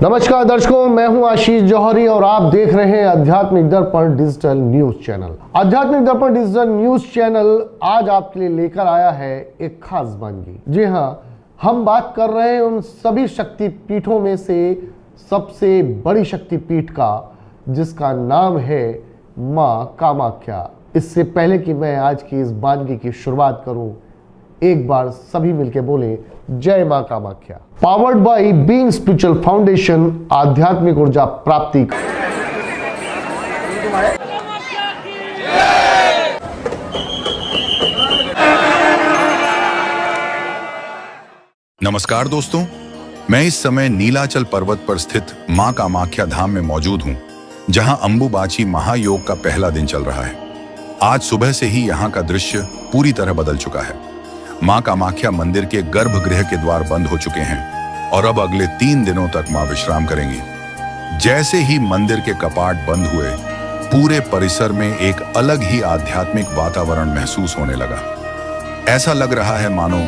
नमस्कार दर्शकों, मैं हूं आशीष जौहरी और आप देख रहे हैं आध्यात्मिक दर्पण डिजिटल न्यूज चैनल। आध्यात्मिक दर्पण डिजिटल न्यूज चैनल आज आपके लिए लेकर आया है एक खास वानगी। जी हां, हम बात कर रहे हैं उन सभी शक्तिपीठों में से सबसे बड़ी शक्तिपीठ का, जिसका नाम है मां कामाख्या। इससे पहले कि मैं आज की इस वानगी की शुरुआत करूं, एक बार सभी मिलकर बोले जय मां Kamakhya. Powered by being spiritual foundation, आध्यात्मिक ऊर्जा प्राप्ति। नमस्कार दोस्तों, मैं इस समय नीलाचल पर्वत पर स्थित मां कामाख्या धाम में मौजूद हूं, जहां अंबुबाची महायोग का पहला दिन चल रहा है। आज सुबह से ही यहां का दृश्य पूरी तरह बदल चुका है। मां कामाख्या मंदिर के गर्भगृह के द्वार बंद हो चुके हैं और अब अगले 3 दिनों तक मां विश्राम करेंगी। जैसे ही मंदिर के कपाट बंद हुए, पूरे परिसर में एक अलग ही आध्यात्मिक वातावरण महसूस होने लगा। ऐसा लग रहा है मानो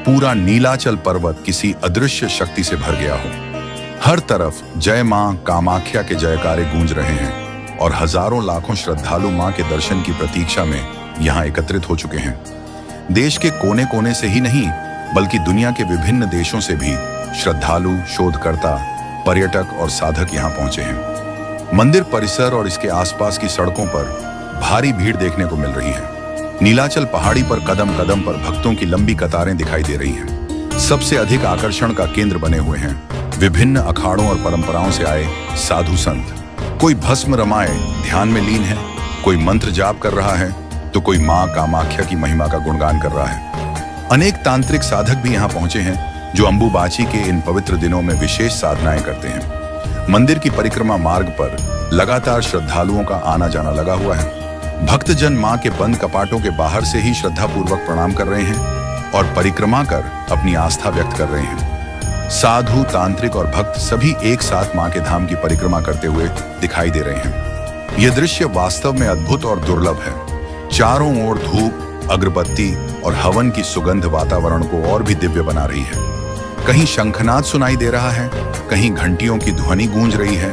पूरा नीलाचल पर्वत किसी अदृश्य शक्ति से भर गया हो। हर तरफ जय मां कामाख्या के जयकारे गूंज रहे हैं और हजारों लाखों श्रद्धालु मां के दर्शन की प्रतीक्षा में यहाँ एकत्रित हो चुके हैं। देश के कोने कोने से ही नहीं, बल्कि दुनिया के विभिन्न देशों से भी श्रद्धालु, शोधकर्ता, पर्यटक और साधक यहाँ पहुंचे हैं। मंदिर परिसर और इसके आसपास की सड़कों पर भारी भीड़ देखने को मिल रही है। नीलाचल पहाड़ी पर कदम कदम पर भक्तों की लंबी कतारें दिखाई दे रही हैं। सबसे अधिक आकर्षण का केंद्र बने हुए हैं विभिन्न अखाड़ों और परंपराओं से आए साधु संत। कोई भस्म रमाए ध्यान में लीन है, कोई मंत्र जाप कर रहा है, तो कोई मां कामाख्या की महिमा का गुणगान कर रहा है। अनेक तांत्रिक साधक भी यहाँ पहुंचे हैं, जो अंबुबाची के इन पवित्र दिनों में विशेष साधनाएं करते हैं। मंदिर की परिक्रमा मार्ग पर लगातार श्रद्धालुओं का आना जाना लगा हुआ है। भक्तजन मां के बंद कपाटों के बाहर से ही श्रद्धापूर्वक प्रणाम कर रहे हैं और परिक्रमा कर अपनी आस्था व्यक्त कर रहे हैं। साधु, तांत्रिक और भक्त सभी एक साथ मां के धाम की परिक्रमा करते हुए दिखाई दे रहे हैं। यह दृश्य वास्तव में अद्भुत और दुर्लभ है। चारों ओर धूप, अगरबत्ती और हवन की सुगंध वातावरण को और भी दिव्य बना रही है। कहीं शंखनाद सुनाई दे रहा है, कहीं घंटियों की ध्वनि गूंज रही है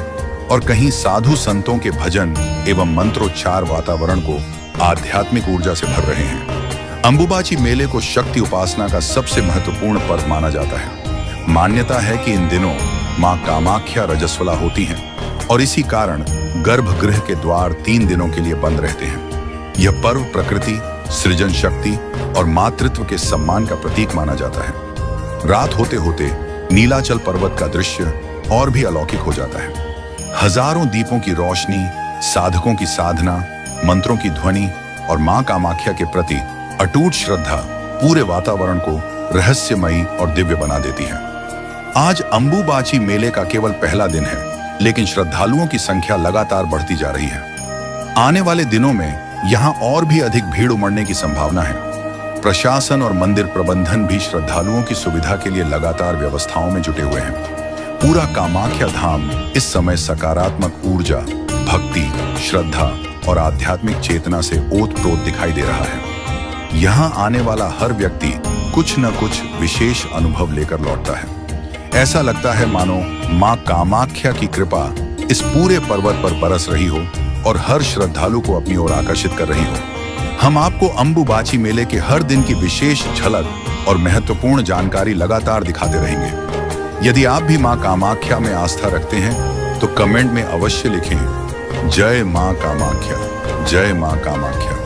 और कहीं साधु संतों के भजन एवं मंत्रोच्चार वातावरण को आध्यात्मिक ऊर्जा से भर रहे हैं। अंबुबाची मेले को शक्ति उपासना का सबसे महत्वपूर्ण पर्व माना जाता है। मान्यता है कि इन दिनों मां कामाख्या रजस्वला होती हैं और इसी कारण गर्भगृह के द्वार 3 दिनों के लिए बंद रहते हैं। यह पर्व प्रकृति, सृजन शक्ति और मातृत्व के सम्मान का प्रतीक माना जाता है। रात होते होते नीलाचल पर्वत का दृश्य और भी अलौकिक हो जाता है। हजारों दीपों की रोशनी, साधकों की साधना, मंत्रों की ध्वनि और मां कामाख्या के प्रति अटूट श्रद्धा पूरे वातावरण को रहस्यमयी और दिव्य बना देती है। आज अंबुबाची मेले का केवल पहला दिन है, लेकिन श्रद्धालुओं की संख्या लगातार बढ़ती जा रही है। आने वाले दिनों में यहाँ और भी अधिक भीड़ उमड़ने की संभावना है। प्रशासन और मंदिर प्रबंधन भी श्रद्धालुओं की सुविधा के लिए लगातार व्यवस्थाओं में जुटे हुए हैं। पूरा कामाख्या धाम इस समय सकारात्मक ऊर्जा, भक्ति, श्रद्धा और आध्यात्मिक चेतना से ओतप्रोत दिखाई दे रहा है। यहाँ आने वाला हर व्यक्ति कुछ न कुछ विशेष अनुभव लेकर लौटता है। ऐसा लगता है मानो मां कामाख्या की कृपा इस पूरे पर्वत पर बरस रही हो और हर श्रद्धालु को अपनी ओर आकर्षित कर रही हो। हम आपको अंबुबाची मेले के हर दिन की विशेष झलक और महत्वपूर्ण जानकारी लगातार दिखाते रहेंगे। यदि आप भी मां कामाख्या में आस्था रखते हैं तो कमेंट में अवश्य लिखें जय मां कामाख्या, जय मां कामाख्या।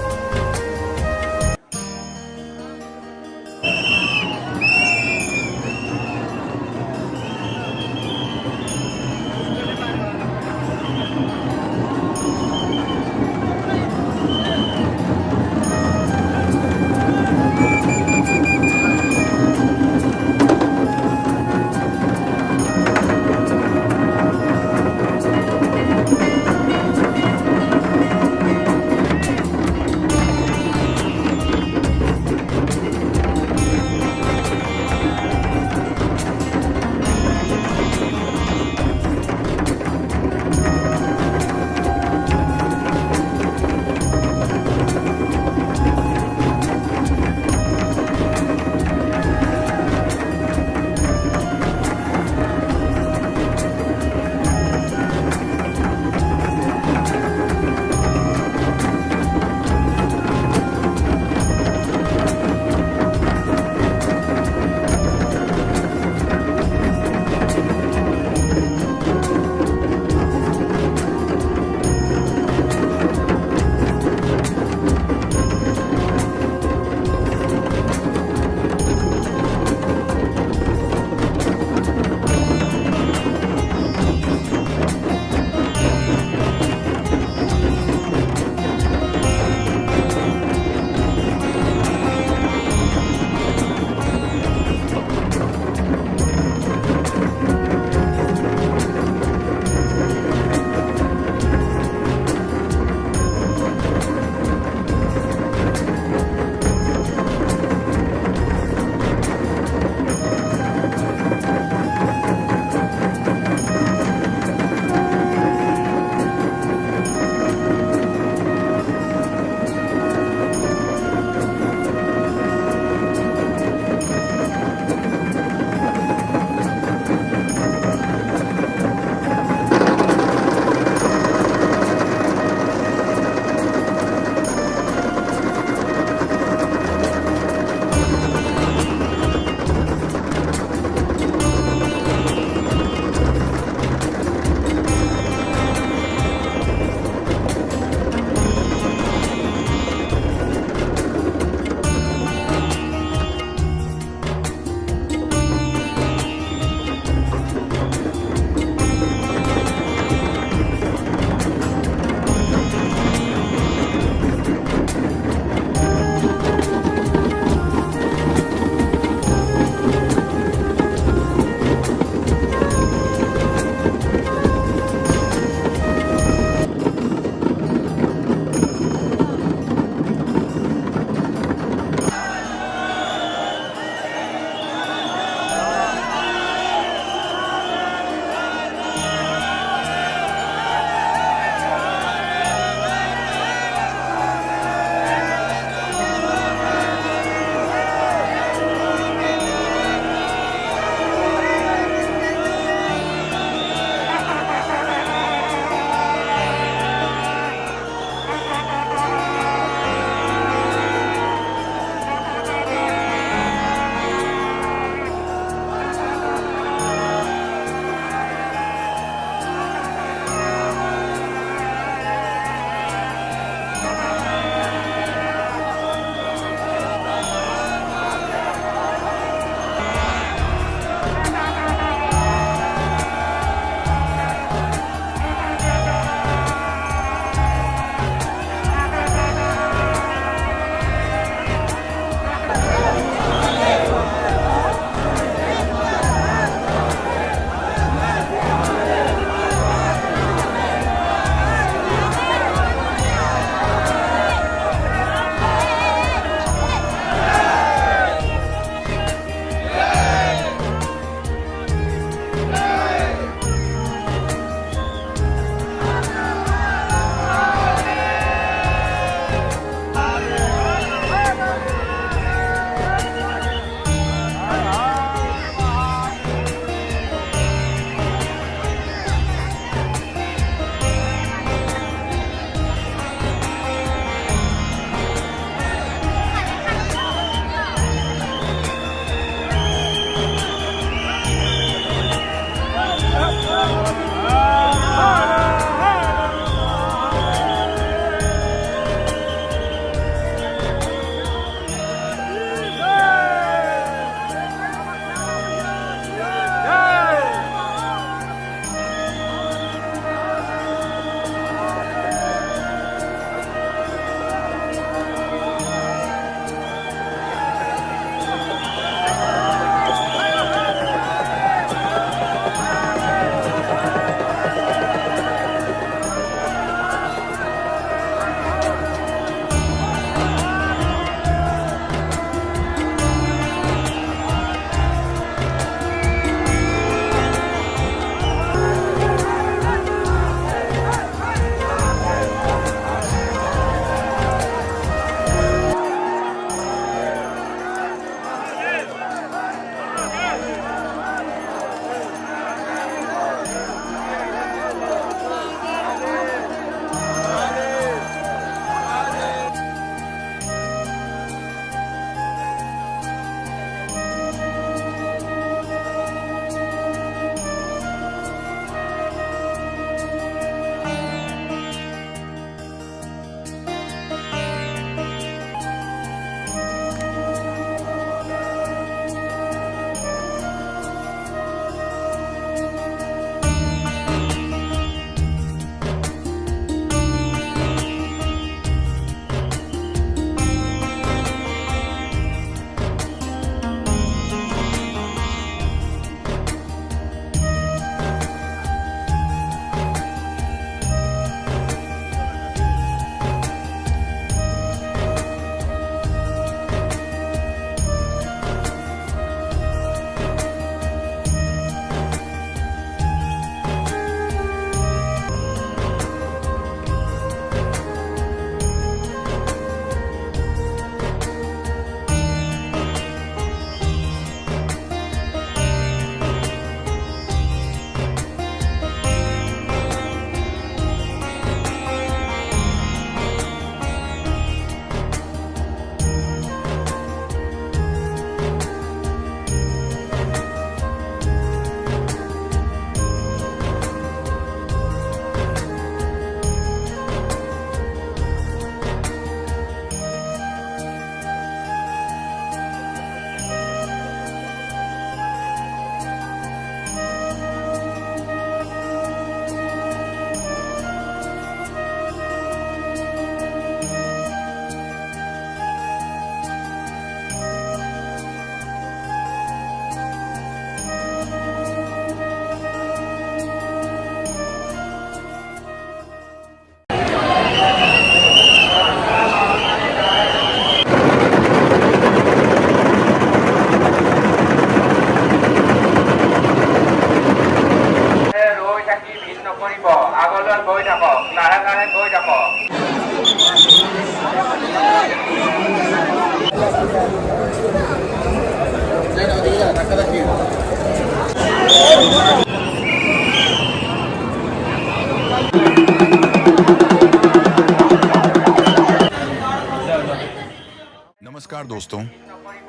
नमस्कार दोस्तों,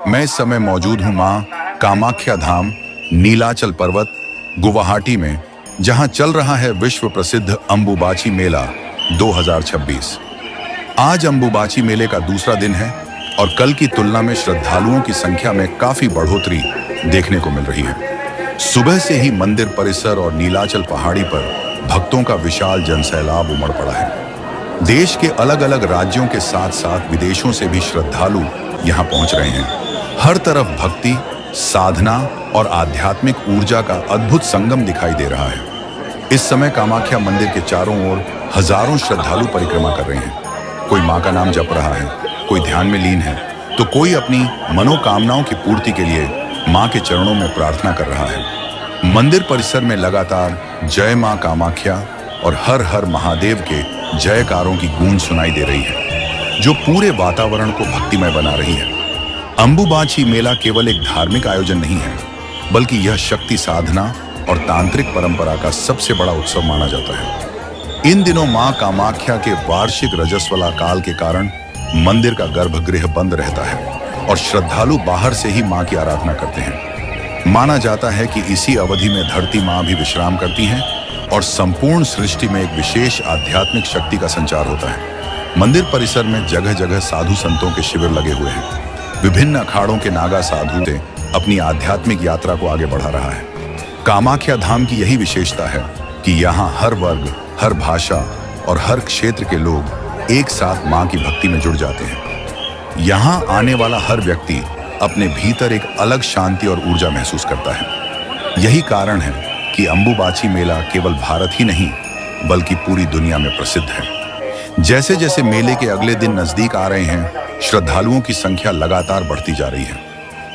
मैं इस समय मौजूद हूं मां कामाख्या धाम नीलाचल पर्वत गुवाहाटी में, जहां चल रहा है विश्व प्रसिद्ध अंबुबाची मेला 2026। आज अंबुबाची मेले का दूसरा दिन है और कल की तुलना में श्रद्धालुओं की संख्या में काफी बढ़ोतरी देखने को मिल रही है। सुबह से ही मंदिर परिसर और नीलाचल पहाड़ी पर भक्तों का विशाल जनसैलाब उमड़ पड़ा है। देश के अलग अलग राज्यों के साथ साथ विदेशों से भी श्रद्धालु यहाँ पहुंच रहे हैं। हर तरफ भक्ति, साधना और आध्यात्मिक ऊर्जा का अद्भुत संगम दिखाई दे रहा है। इस समय कामाख्या मंदिर के चारों ओर हजारों श्रद्धालु परिक्रमा कर रहे हैं। कोई मां का नाम जप रहा है, कोई ध्यान में लीन है, तो कोई अपनी मनोकामनाओं की पूर्ति के लिए मां के चरणों में प्रार्थना कर रहा है। मंदिर परिसर में लगातार जय मां कामाख्या और हर हर महादेव के जयकारों की गूंज सुनाई दे रही है, जो पूरे वातावरण को भक्तिमय बना रही है। अंबुबाची मेला केवल एक धार्मिक आयोजन नहीं है, बल्कि यह शक्ति साधना और तांत्रिक परंपरा का सबसे बड़ा उत्सव माना जाता है। इन दिनों मां कामाख्या के वार्षिक रजस्वला काल के कारण मंदिर का गर्भगृह बंद रहता है और श्रद्धालु बाहर से ही मां की आराधना करते हैं। माना जाता है कि इसी अवधि में धरती मां भी विश्राम करती हैं और संपूर्ण सृष्टि में एक विशेष आध्यात्मिक शक्ति का संचार होता है। मंदिर परिसर में जगह जगह साधु संतों के शिविर लगे हुए हैं। विभिन्न अखाड़ों के नागा साधु से अपनी आध्यात्मिक यात्रा को आगे बढ़ा रहा है। कामाख्या धाम की यही विशेषता है कि यहाँ हर वर्ग, हर भाषा और हर क्षेत्र के लोग एक साथ मां की भक्ति में जुड़ जाते हैं। यहाँ आने वाला हर व्यक्ति अपने भीतर एक अलग शांति और ऊर्जा महसूस करता है। यही कारण है कि अंबुबाची मेला केवल भारत ही नहीं, बल्कि पूरी दुनिया में प्रसिद्ध है। जैसे जैसे मेले के अगले दिन नजदीक आ रहे हैं, श्रद्धालुओं की संख्या लगातार बढ़ती जा रही है।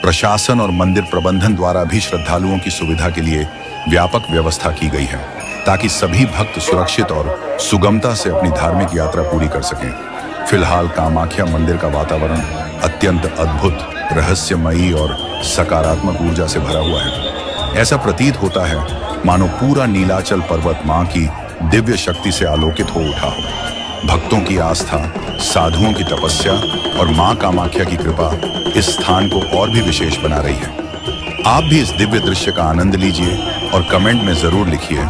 प्रशासन और मंदिर प्रबंधन द्वारा भी श्रद्धालुओं की सुविधा के लिए व्यापक व्यवस्था की गई है, ताकि सभी भक्त सुरक्षित और सुगमता से अपनी धार्मिक यात्रा पूरी कर सकें। फिलहाल कामाख्या मंदिर का वातावरण अत्यंत अद्भुत, रहस्यमयी और सकारात्मक ऊर्जा से भरा हुआ है। ऐसा प्रतीत होता है मानो पूरा नीलाचल पर्वत मां की दिव्य शक्ति से आलोकित हो उठा हो। भक्तों की आस्था, साधुओं की तपस्या और मां कामाख्या की कृपा इस स्थान को और भी विशेष बना रही है। आप भी इस दिव्य दृश्य का आनंद लीजिए और कमेंट में जरूर लिखिए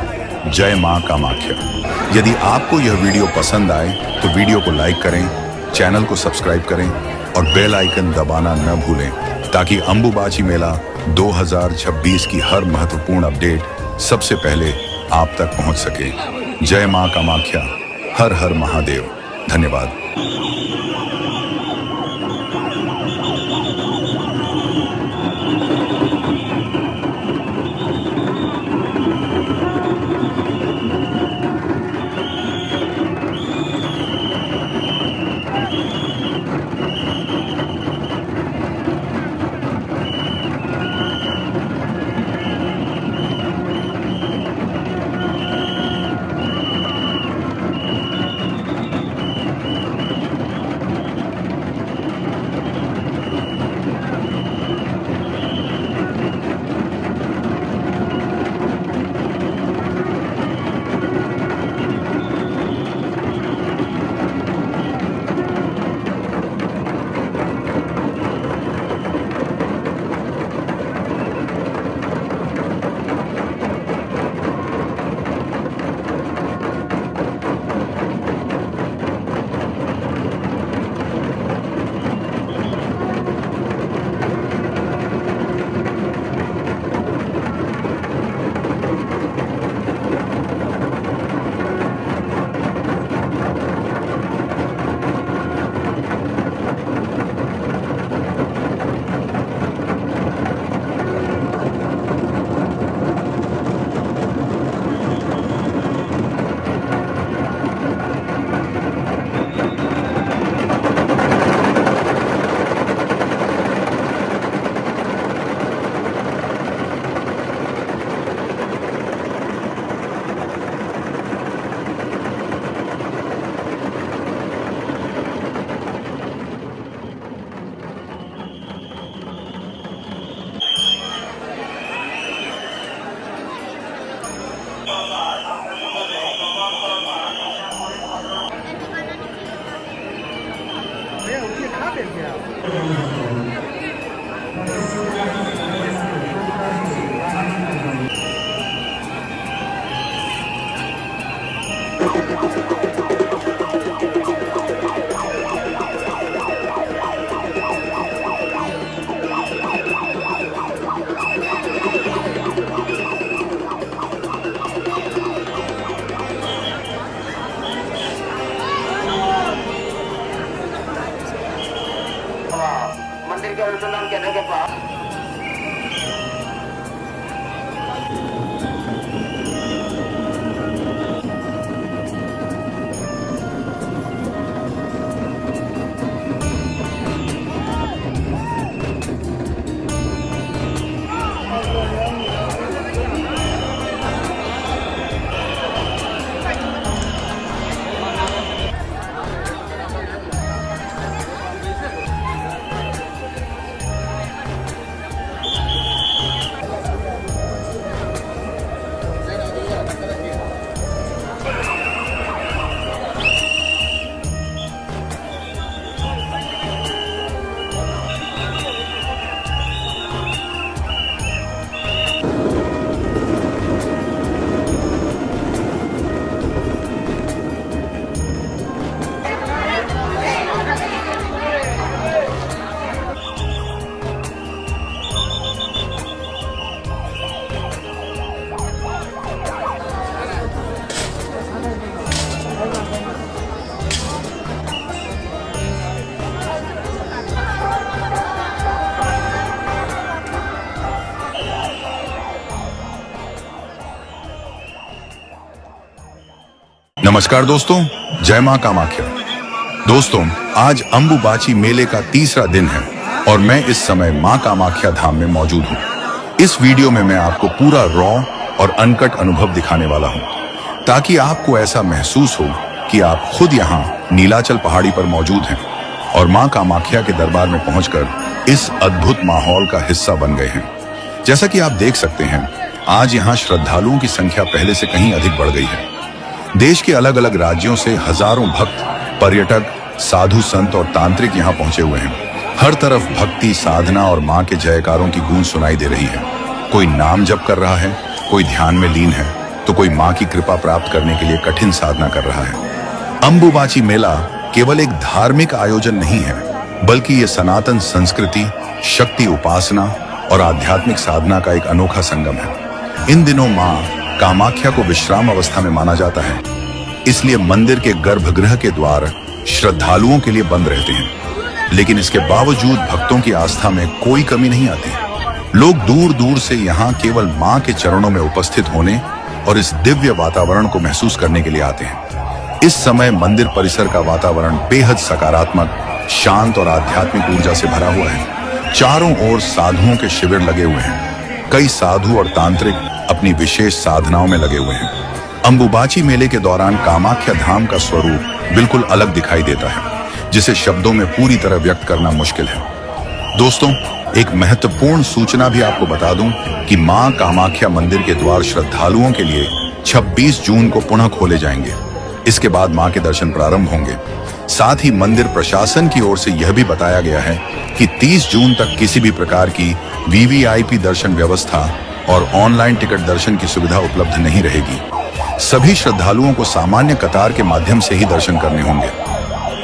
जय मां कामाख्या। यदि आपको यह वीडियो पसंद आए तो वीडियो को लाइक करें, चैनल को सब्सक्राइब करें और बेल आइकन दबाना न भूलें, ताकि अंबुबाची मेला 2026 की हर महत्वपूर्ण अपडेट सबसे पहले आप तक पहुंच सके। जय मां कामाख्या, हर हर महादेव। धन्यवाद। नमस्कार दोस्तों, जय मां कामाख्या। दोस्तों, आज अंबुबाची मेले का तीसरा दिन है और मैं इस समय मां कामाख्या धाम में मौजूद हूँ। इस वीडियो में मैं आपको पूरा रॉ और अनकट अनुभव दिखाने वाला हूँ, ताकि आपको ऐसा महसूस हो कि आप खुद यहाँ नीलाचल पहाड़ी पर मौजूद हैं और मां कामाख्या के दरबार में पहुंचकर इस अद्भुत माहौल का हिस्सा बन गए हैं। जैसा कि आप देख सकते हैं, आज यहाँ श्रद्धालुओं की संख्या पहले से कहीं अधिक बढ़ गई है। देश के अलग अलग राज्यों से हजारों भक्त, पर्यटक, साधु संत और तांत्रिक यहाँ पहुंचे हुए हैं। हर तरफ भक्ति, साधना और मां के जयकारों की गूंज सुनाई दे रही है। कोई नाम जप कर रहा है, कोई ध्यान में लीन है, तो कोई मां की कृपा प्राप्त करने के लिए कठिन साधना कर रहा है। अंबुबाची मेला केवल एक धार्मिक आयोजन नहीं है, बल्कि ये सनातन संस्कृति, शक्ति उपासना और आध्यात्मिक साधना का एक अनोखा संगम है। इन दिनों मां कामाख्या को विश्राम अवस्था में माना जाता है, इसलिए मंदिर के गर्भगृह के द्वार श्रद्धालुओं के लिए बंद रहते हैं। लेकिन इसके बावजूद भक्तों की आस्था में कोई कमी नहीं आती। लोग दूर दूर से यहाँ केवल मां के चरणों में उपस्थित होने और इस दिव्य वातावरण को महसूस करने के लिए आते हैं। इस समय मंदिर परिसर का वातावरण बेहद सकारात्मक, शांत और आध्यात्मिक ऊर्जा से भरा हुआ है। चारों ओर साधुओं के शिविर लगे हुए हैं। कई साधु और तांत्रिक अपनी विशेष साधनाओं में लगे हुए हैं। अंबुबाची मेले के दौरान कामाख्या धाम का स्वरूप बिल्कुल अलग दिखाई देता है, जिसे शब्दों में पूरी तरह व्यक्त करना मुश्किल है। दोस्तों, एक महत्वपूर्ण सूचना भी आपको बता दूं कि मां कामाख्या मंदिर के द्वार श्रद्धालुओं के लिए 26 जून को पुनः खोले जाएंगे। इसके बाद मां के दर्शन प्रारंभ होंगे। साथ ही मंदिर प्रशासन की ओर से यह भी बताया गया है कि 30 जून तक किसी भी प्रकार की वीवीआईपी दर्शन व्यवस्था और ऑनलाइन टिकट दर्शन की सुविधा उपलब्ध नहीं रहेगी। सभी श्रद्धालुओं को सामान्य कतार के माध्यम से ही दर्शन करने होंगे।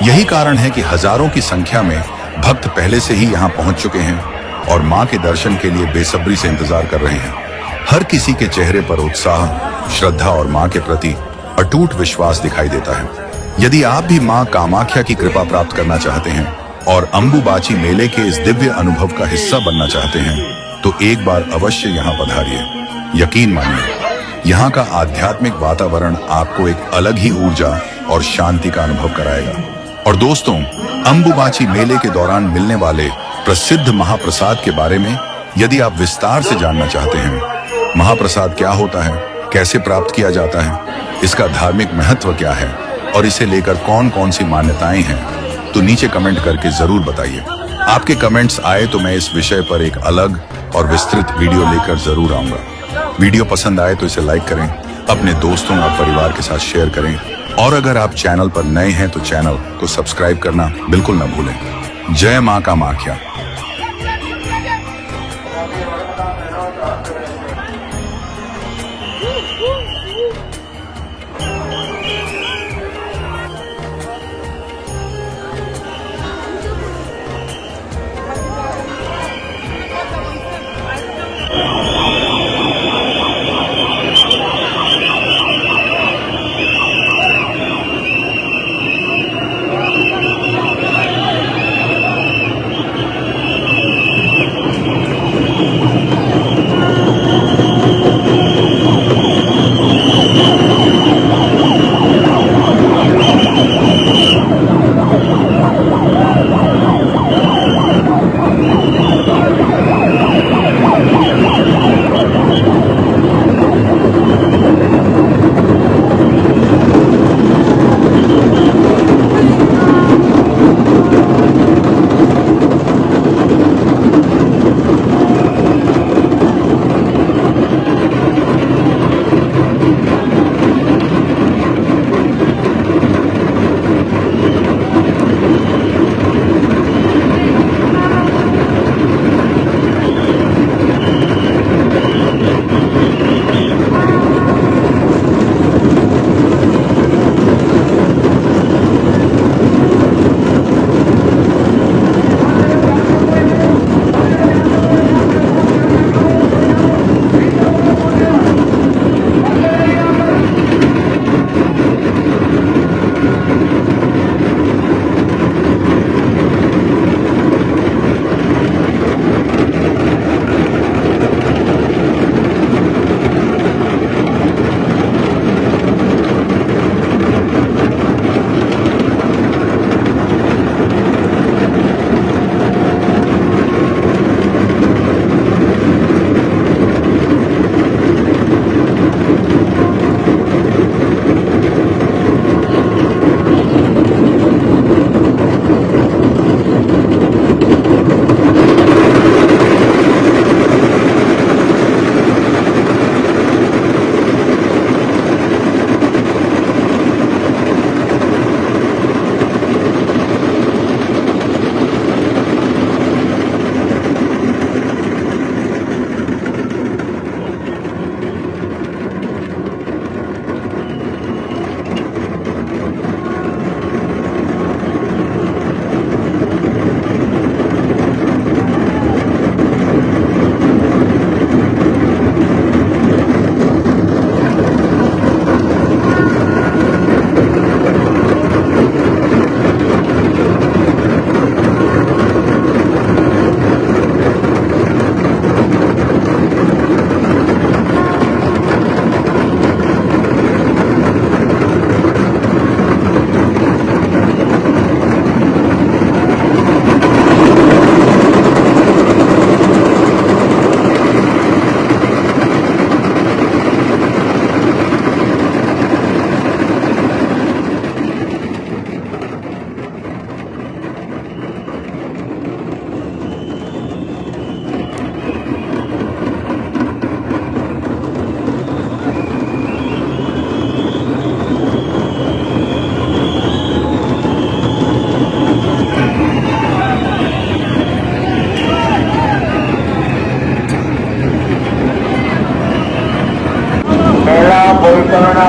यही कारण है कि हजारों की संख्या में भक्त पहले से ही यहाँ पहुंच चुके हैं और मां के दर्शन के लिए बेसब्री से इंतजार कर रहे हैं। हर किसी के चेहरे पर उत्साह, श्रद्धा और मां के प्रति अटूट विश्वास दिखाई देता है। यदि आप भी मां कामाख्या की कृपा प्राप्त करना चाहते हैं और अंबुबाची मेले के इस दिव्य अनुभव का हिस्सा बनना चाहते हैं, तो एक बार अवश्य यहाँ पधारिए। यकीन मानिए, यहाँ का आध्यात्मिक वातावरण आपको एक अलग ही ऊर्जा और शांति का अनुभव कराएगा। और दोस्तों, अंबुबाची मेले के दौरान मिलने वाले प्रसिद्ध महाप्रसाद के बारे में यदि आप विस्तार से जानना चाहते हैं, महाप्रसाद क्या होता है, कैसे प्राप्त किया जाता है, इसका धार्मिक महत्व क्या है और इसे लेकर कौन कौन सी मान्यताएं हैं, तो नीचे कमेंट करके जरूर बताइए। आपके कमेंट्स आए तो मैं इस विषय पर एक अलग और विस्तृत वीडियो लेकर जरूर आऊंगा। वीडियो पसंद आए तो इसे लाइक करें, अपने दोस्तों और परिवार के साथ शेयर करें और अगर आप चैनल पर नए हैं तो चैनल को सब्सक्राइब करना बिल्कुल न भूलें। जय मां कामाख्या।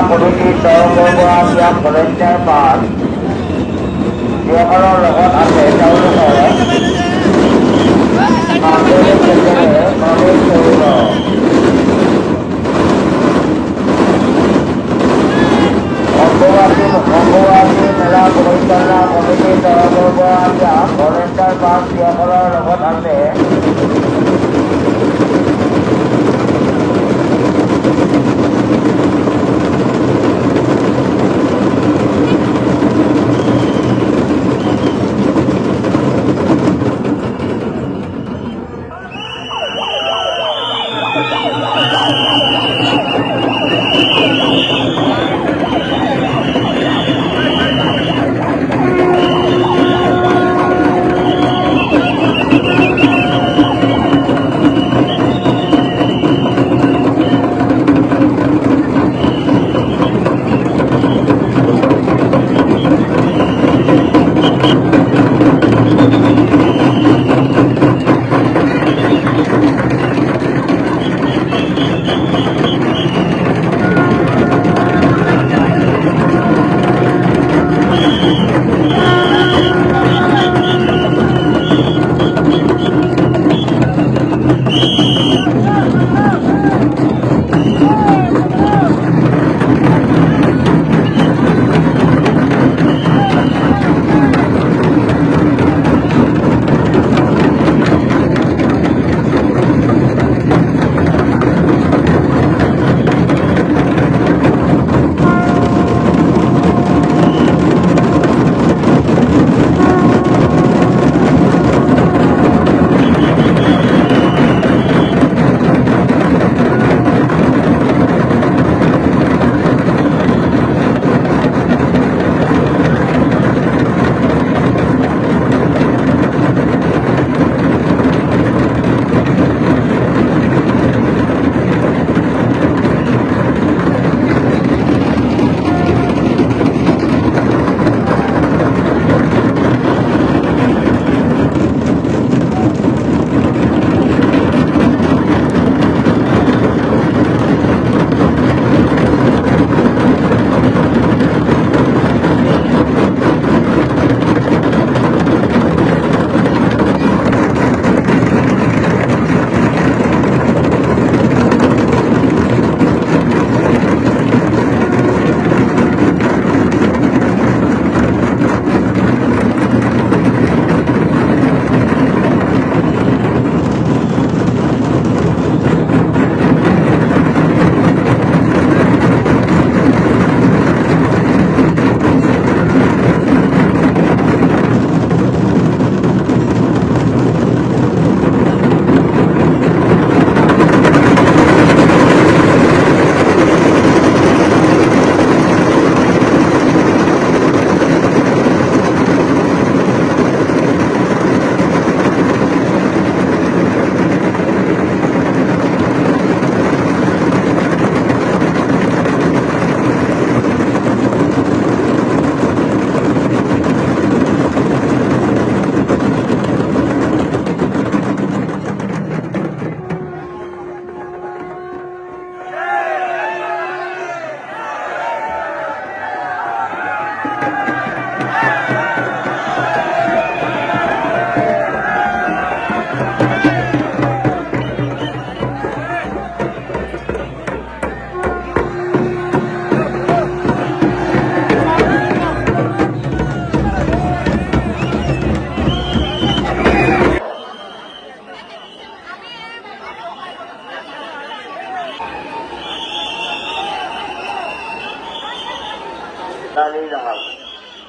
কমিটিৰ তৰফৰ পৰা দিয়া ভলেণ্টিয়াৰ পাছ যিসকলৰ লগত আছে তেওঁলোকে আন্দোলন কেন্দ্ৰে প্ৰৱেশ কৰিব। অম্বুবাচী মেলা পৰিচালনা কমিটিৰ তৰফৰ পৰা দিয়া ভলেণ্টিয়াৰ পাছ যিসকলৰ লগত আছে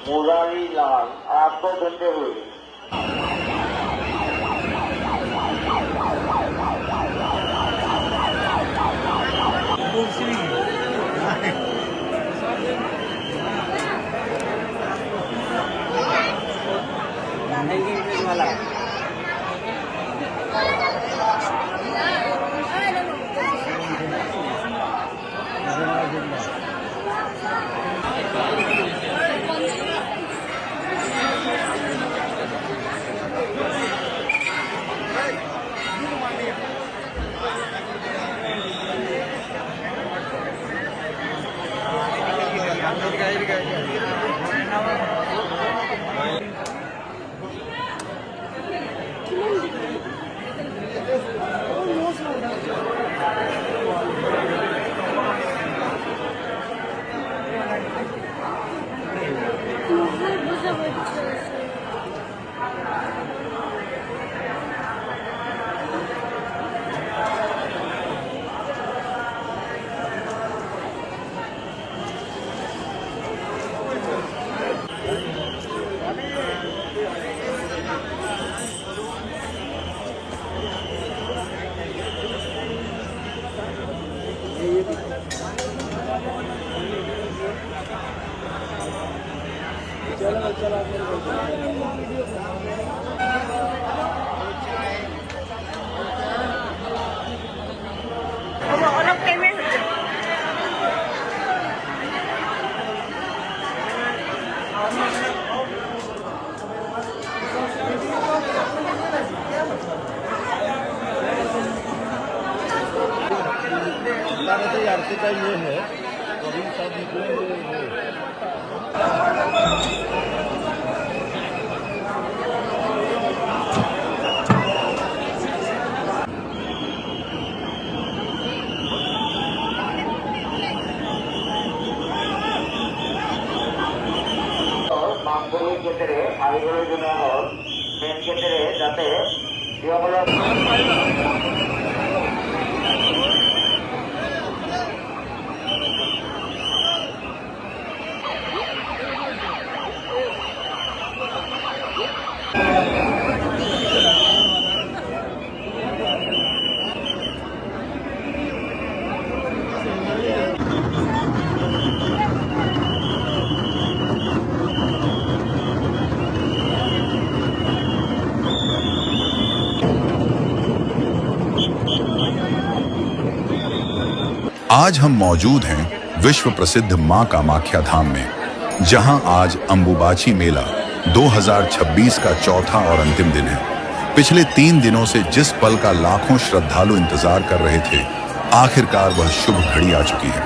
मुरारी लाल आपको घंटे हुए অলপ টাইমে आरती का ये है अभी सब निकलेंगे। মামগুলির ক্ষেত্রে আইগুলির জন্য মেন ক্ষেত্রে যাতে आज हम मौजूद हैं विश्व प्रसिद्ध मां कामाख्या धाम में, जहां आज अंबुबाची मेला 2026 का चौथा और अंतिम दिन है। पिछले 3 दिनों से जिस पल का लाखों श्रद्धालु इंतजार कर रहे थे, आखिरकार वह शुभ घड़ी आ चुकी है।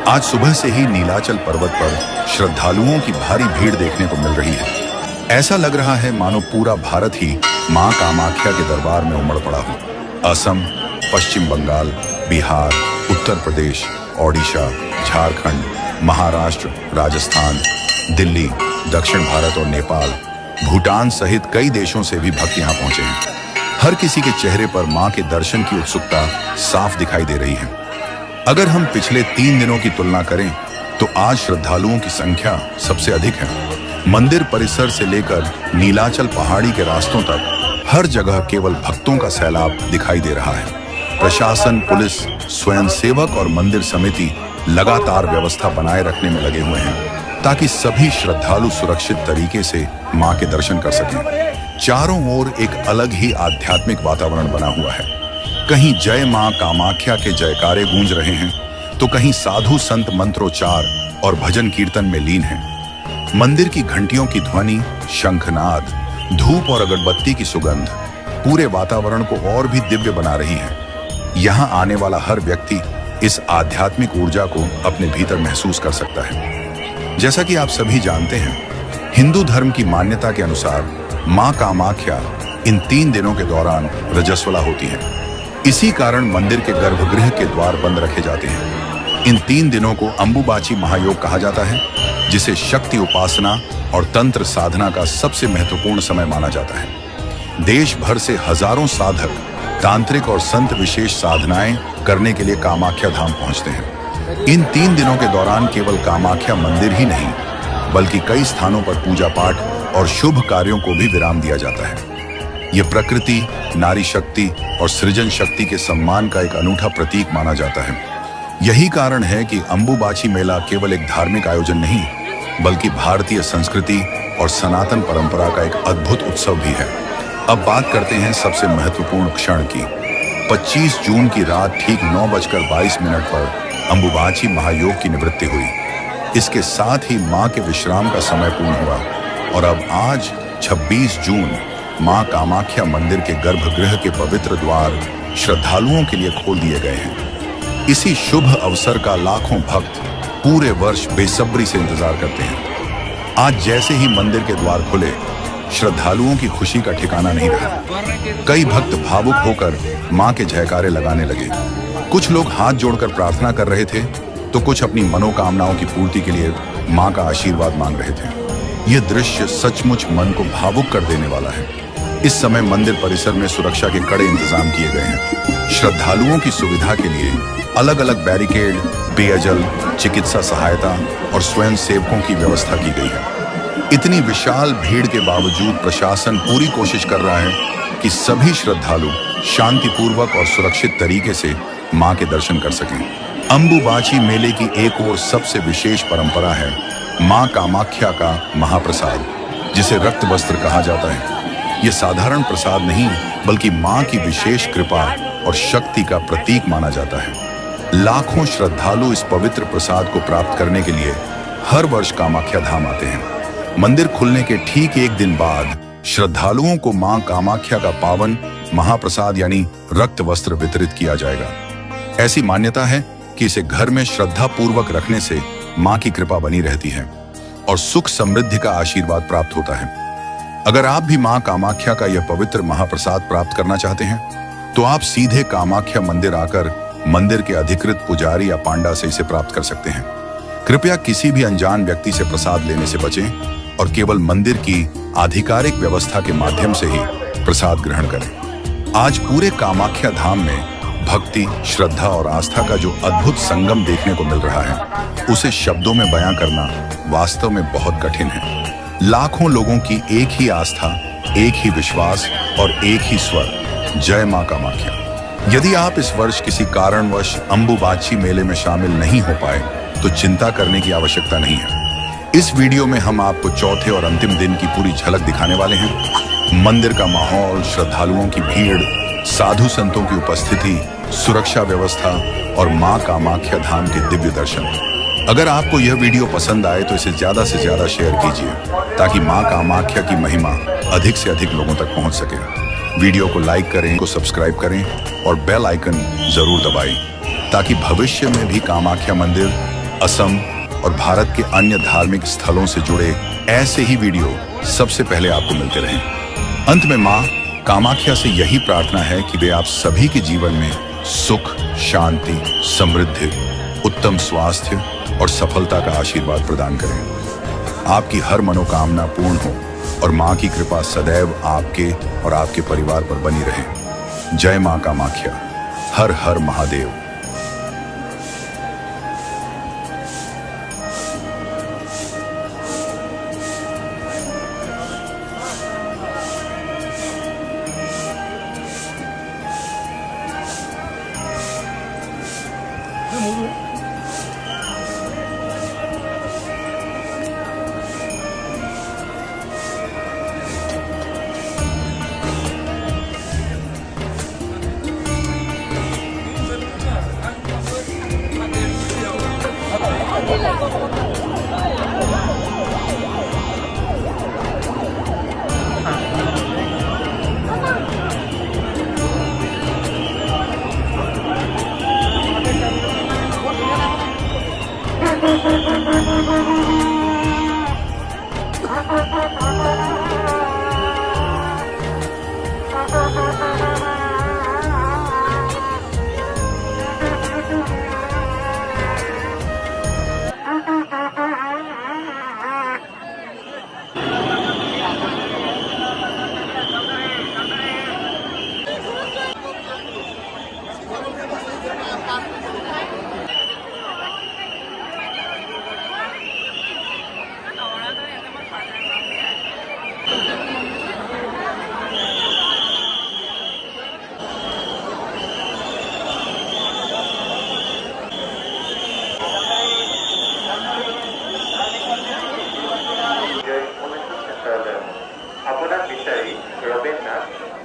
आज सुबह से ही नीलाचल पर्वत पर श्रद्धालुओं की भारी भीड़ देखने को मिल रही है। ऐसा लग रहा है मानो पूरा भारत ही मां कामाख्या के दरबार में उमड़ पड़ा हो। असम, पश्चिम बंगाल, बिहार, उत्तर प्रदेश, ओडिशा, झारखंड, महाराष्ट्र, राजस्थान, दिल्ली, दक्षिण भारत और नेपाल, भूटान सहित कई देशों से भी भक्त यहाँ पहुंचे हैं। हर किसी के चेहरे पर मां के दर्शन की उत्सुकता साफ दिखाई दे रही है। अगर हम पिछले 3 दिनों की तुलना करें तो आज श्रद्धालुओं की संख्या सबसे अधिक है। मंदिर परिसर से लेकर नीलाचल पहाड़ी के रास्तों तक हर जगह केवल भक्तों का सैलाब दिखाई दे रहा है। प्रशासन, पुलिस, स्वयंसेवक और मंदिर समिति लगातार व्यवस्था बनाए रखने में लगे हुए हैं ताकि सभी श्रद्धालु सुरक्षित तरीके से मां के दर्शन कर सकें। चारों ओर एक अलग ही आध्यात्मिक वातावरण बना हुआ है। कहीं जय मां कामाख्या के जयकारे गूंज रहे हैं तो कहीं साधु संत मंत्रोच्चार और भजन कीर्तन में लीन हैं। मंदिर की घंटियों की ध्वनि, शंखनाद, धूप और अगरबत्ती की सुगंध पूरे वातावरण को और भी दिव्य बना रही है। यहाँ आने वाला हर व्यक्ति इस आध्यात्मिक ऊर्जा को अपने भीतर महसूस कर सकता है। जैसा कि आप सभी जानते हैं, हिंदू धर्म की मान्यता के अनुसार मां कामाख्या इन 3 दिनों के दौरान रजस्वला होती है। इसी कारण मंदिर के गर्भगृह के द्वार बंद रखे जाते हैं। इन 3 दिनों को अंबुबाची महायोग कहा जाता है, जिसे शक्ति उपासना और तंत्र साधना का सबसे महत्वपूर्ण समय माना जाता है। देश भर से हजारों साधक तांत्रिक और संत विशेष साधनाएं करने के लिए कामाख्या धाम पहुंचते हैं। इन 3 दिनों के दौरान केवल कामाख्या मंदिर ही नहीं, बल्कि कई स्थानों पर पूजा पाठ और शुभ कार्यों को भी विराम दिया जाता है। ये प्रकृति, नारी शक्ति और सृजन शक्ति के सम्मान का एक अनूठा प्रतीक माना जाता है। यही कारण है कि अंबुबाची मेला केवल एक धार्मिक आयोजन नहीं, बल्कि भारतीय संस्कृति और सनातन परंपरा का एक अद्भुत उत्सव भी है। अब बात करते हैं सबसे महत्वपूर्ण क्षण की। 25 जून की रात ठीक 9:22 पर अंबुबाची महायोग की निवृत्ति हुई। इसके साथ ही मां के विश्राम का समय पूर्ण हुआ और अब आज 26 जून मां कामाख्या मंदिर के गर्भगृह के पवित्र द्वार श्रद्धालुओं के लिए खोल दिए गए हैं। इसी शुभ अवसर का लाखों भक्त पूरे वर्ष बेसब्री से इंतजार करते हैं। आज जैसे ही मंदिर के द्वार खुले, श्रद्धालुओं की खुशी का ठिकाना नहीं रहा। कई भक्त भावुक होकर मां के जयकारे लगाने लगे। कुछ लोग हाथ जोड़कर प्रार्थना कर रहे थे तो कुछ अपनी मनोकामनाओं की पूर्ति के लिए मां का आशीर्वाद मांग रहे थे। यह दृश्य सचमुच मन को भावुक कर देने वाला है। इस समय मंदिर परिसर में सुरक्षा के कड़े इंतजाम किए गए हैं। श्रद्धालुओं की सुविधा के लिए अलग अलग बैरिकेड, पेयजल, चिकित्सा सहायता और स्वयं सेवकों की व्यवस्था की गई है। इतनी विशाल भीड़ के बावजूद प्रशासन पूरी कोशिश कर रहा है कि सभी श्रद्धालु शांतिपूर्वक और सुरक्षित तरीके से मां के दर्शन कर सकें। अंबुबाची मेले की एक और सबसे विशेष परंपरा है मां कामाख्या का महाप्रसाद, जिसे रक्त वस्त्र कहा जाता है, यह साधारण प्रसाद नहीं बल्कि मां की विशेष कृपा और शक्ति का प्रतीक माना जाता है। लाखों श्रद्धालु इस पवित्र प्रसाद को प्राप्त करने के लिए हर वर्ष कामाख्या धाम आते हैं। मंदिर खुलने के ठीक एक दिन बाद श्रद्धालुओं को मां कामाख्या का पावन महाप्रसाद यानी रक्त वस्त्र वितरित किया जाएगा। ऐसी मान्यता है कि इसे घर में श्रद्धा पूर्वक रखने से मां की कृपा बनी रहती है और सुख समृद्धि का आशीर्वाद प्राप्त होता है। अगर आप भी मां कामाख्या का यह पवित्र महाप्रसाद प्राप्त करना चाहते हैं तो आप सीधे कामाख्या मंदिर आकर मंदिर के अधिकृत पुजारी या पांडा से इसे प्राप्त कर सकते हैं। कृपया किसी भी अनजान व्यक्ति से प्रसाद लेने से बचें और केवल मंदिर की आधिकारिक व्यवस्था के माध्यम से ही प्रसाद ग्रहण करें। आज पूरे कामाख्या धाम में भक्ति, श्रद्धा और आस्था का जो अद्भुत संगम देखने को मिल रहा है, उसे शब्दों में बयां करना वास्तव में बहुत कठिन है। लाखों लोगों की एक ही आस्था, एक ही विश्वास और एक ही स्वर, जय मां कामाख्या। यदि आप इस वर्ष किसी कारणवश अंबुबाची मेले में शामिल नहीं हो पाए तो चिंता करने की आवश्यकता नहीं है। इस वीडियो में हम आपको चौथे और अंतिम दिन की पूरी झलक दिखाने वाले हैं। मंदिर का माहौल, श्रद्धालुओं की भीड़, साधु संतों की उपस्थिति, सुरक्षा व्यवस्था और मां कामाख्या धाम के दिव्य दर्शन। अगर आपको यह वीडियो पसंद आए तो इसे ज्यादा से ज्यादा शेयर कीजिए ताकि मां कामाख्या की महिमा अधिक से अधिक लोगों तक पहुंच सके। वीडियो को लाइक करें, को सब्सक्राइब करें और बेल आइकन जरूर दबाएं ताकि भविष्य में भी कामाख्या मंदिर, असम और भारत के अन्य धार्मिक स्थलों से जुड़े ऐसे ही वीडियो सबसे पहले आपको मिलते रहें। अंत में मां कामाख्या से यही प्रार्थना है कि वे आप सभी के जीवन में सुख, शांति, समृद्धि, उत्तम स्वास्थ्य और सफलता का आशीर्वाद प्रदान करें। आपकी हर मनोकामना पूर्ण हो और मां की कृपा सदैव आपके और आपके परिवार पर बनी रहे। जय मां कामाख्या। हर हर महादेव।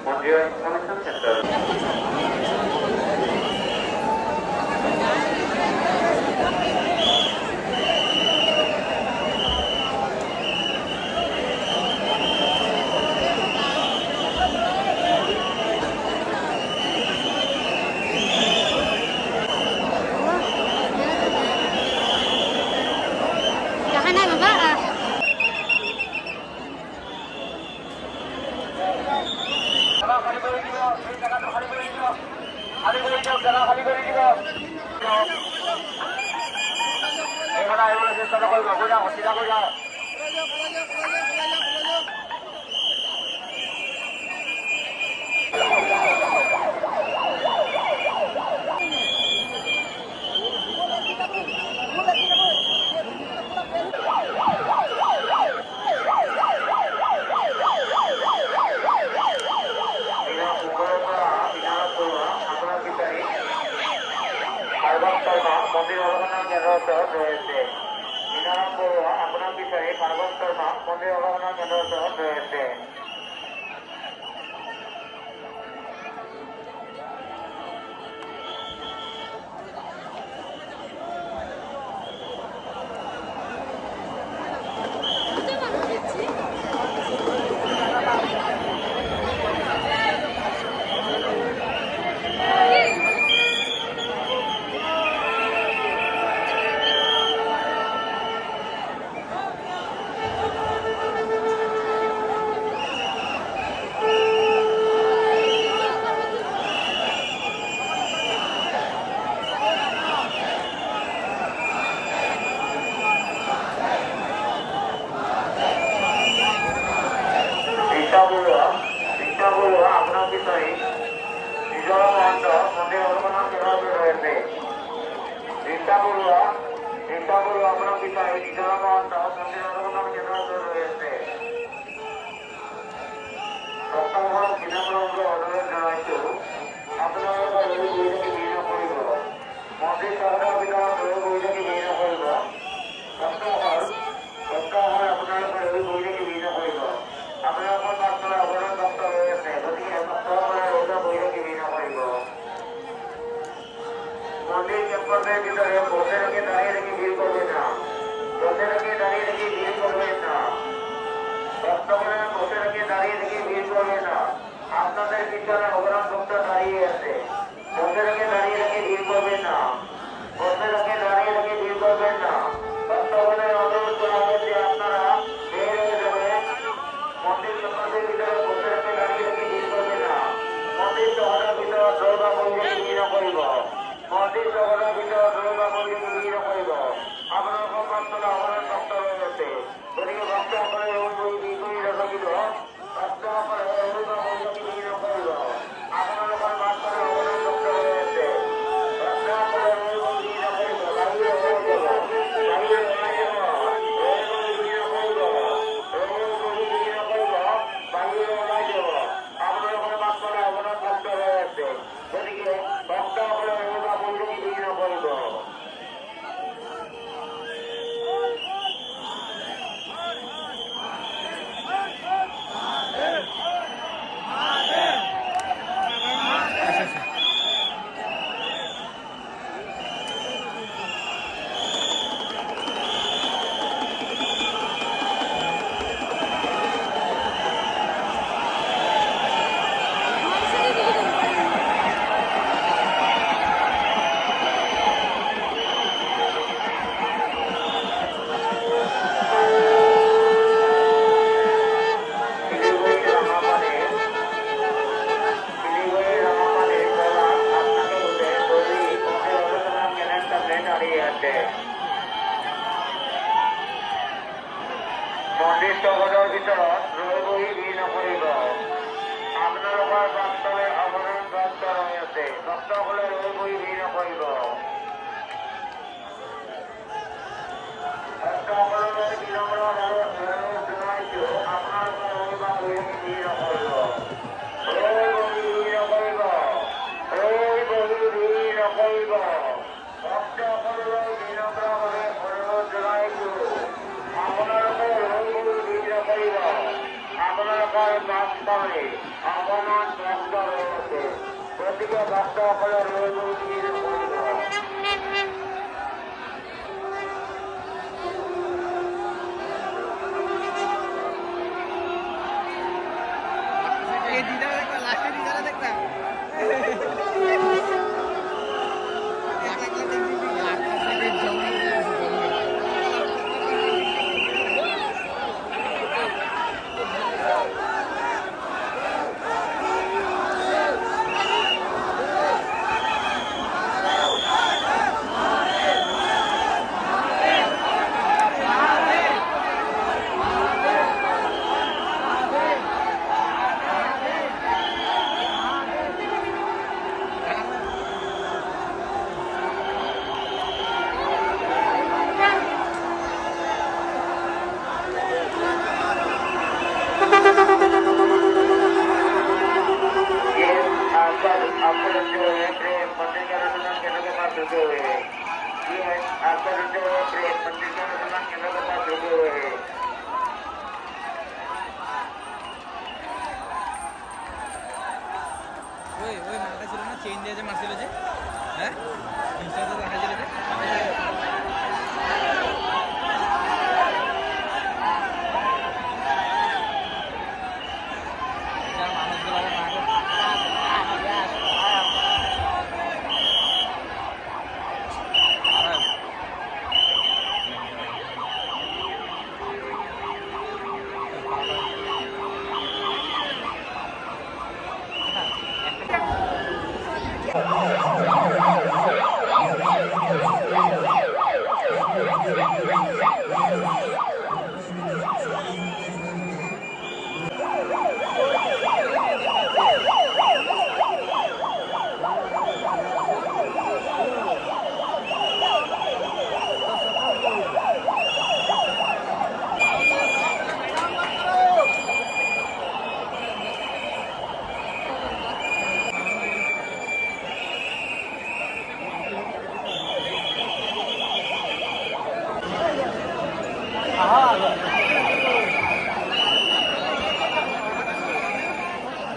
মন্দির ভবনের রয়েছে। পরিক্রমা মন্দির অবগমন কেন্দ্র ওচৰত রয়েছে। শিক্ষাগুরুরা আপনার বিষয়ে নিজর মহন্ত মন্দির অবগমন কেন্দ্র রয়েছে। শিক্ষাগুরুরা আপনার বিষয়ে নিজর মহন্ত মন্দির অবগমন কেন্দ্র রয়েছে। সপ্তাহৰ বিনামূলীয়া অনুৰোধ জনাইছো আপোনালোকে লৈ গৈ থাকি ভিৰ নকৰিব। মন্দিৰ চহৰৰ ভিতৰত লৈ গৈ থাকি ভিৰ নকৰিব। সপ্তাহৰ আপোনালোকে লৈ গৈ থাকি ভিৰ নকৰিব। আপোনালোকৰ মাত্ৰ অৱদান ভক্ত হৈ আছে, গতিকে ভক্তসকলে ৰৌদ বহি থাকি ভিৰ নকৰিব। মন্দির কেম্পাসের ভিতরে বসে রেখে দাঁড়িয়ে রেখে ভিড় করবে না। বসে রেখে দাঁড়িয়ে রেখে ভিড় করবে না। ভক্তগণের বসে রেখে দাঁড়িয়ে রেখে ভিড় করবে না। আপনাদের পিছনে অবদান ভক্ত দাঁড়িয়ে আছে, বসে রেখে দাঁড়িয়ে রেখে ভিড় করবে না। বসে রেখে দাঁড়িয়ে রেখে ভিড় করবেন না। ভক্তগণের অনুরোধ করা হয়েছে আপনারা বের হয়ে যাবেন। মন্দির কেম্পাসের ভিতরে বসে রেখে দাঁড়িয়ে রেখে ভিড় করবে না। মন্দির শহরের ভিতরে দৌড়া বইলে ভিড় নকৰিব। মন্দির শহরের ভিতরে দৌড়া বইলে ভিড় নকৰিব। আপোনালোকৰ মাত্ৰ অৱদান ভক্ত হৈ আছে, গতিকে ভক্তসকলে ভিড় কৰি নাথাকিব। ভক্তসকলে দৌড়া বইলে ভিড় নকৰিব। আপোনালোকৰ মাত্ৰ অৱদান ভক্ত হৈ আছে, ভক্তসকলে ভিড় নকৰিব। বাহিৰে ওলাই যাব, বাহিৰে ওলাই যাব, ভিড় নকৰিব, ভিড় নকৰিব, বাহিৰে ওলাই যাব। আপোনালোকৰ মাত্ৰ অৱদান ভক্ত হৈ আছে, গতিকে ভক্তসকলে দৌড়া বইলে ভিড় নকৰিব। মন্দির চহৰৰ ভিতৰত ৰৈ বহি ভিৰ নকৰিব। আপোনালোকৰ বাস্তৱে অৱদান ভক্ত হৈ আছে, ভক্তসকলে ৰৈ বহি ভিৰ নকৰিব। ভক্তসকললৈ বিনম্ৰ অনুৰোধ জনাইছো আপোনালোকে ৰৈ বা বহি ভিৰ নকৰিব। ৰৈ বহি ভিৰ নকৰিব, ৰৈ বহি ভিৰ নকৰিব। ভক্তসকললৈ বিনম্ৰভাৱে অনুৰোধ জনাইছো আপোনালোকে ৰৈ বহি ভিৰ নকৰিব। আপোনালোকৰ বাস্তৱে অৱদান ভক্ত হৈ আছে, গতিকে ভক্তসকলে ৰৈ বহি ভিৰ নকৰিব।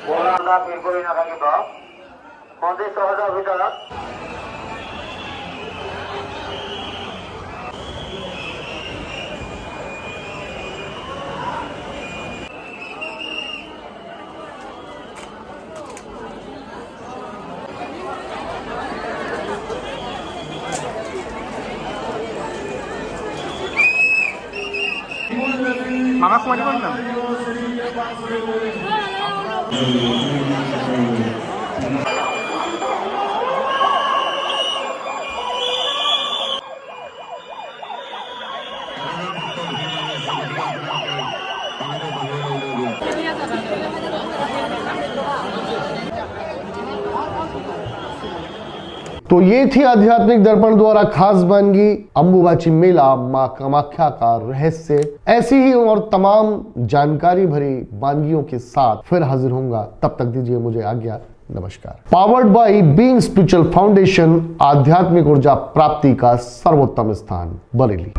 बोला ना बिल्कुल ही ना लगी बाप मंदिर सहजा भीतर মামা কুমারী বললাম तो ये थी आध्यात्मिक दर्पण द्वारा खास वानगी अंबुबाची मेला मां कामाख्या का रहस्य। ऐसी ही और तमाम जानकारी भरी वानगियों के साथ फिर हाजिर होऊंगा, तब तक दीजिए मुझे आज्ञा। नमस्कार। Powered by being spiritual foundation, आध्यात्मिक ऊर्जा प्राप्ति का सर्वोत्तम स्थान, बरेली।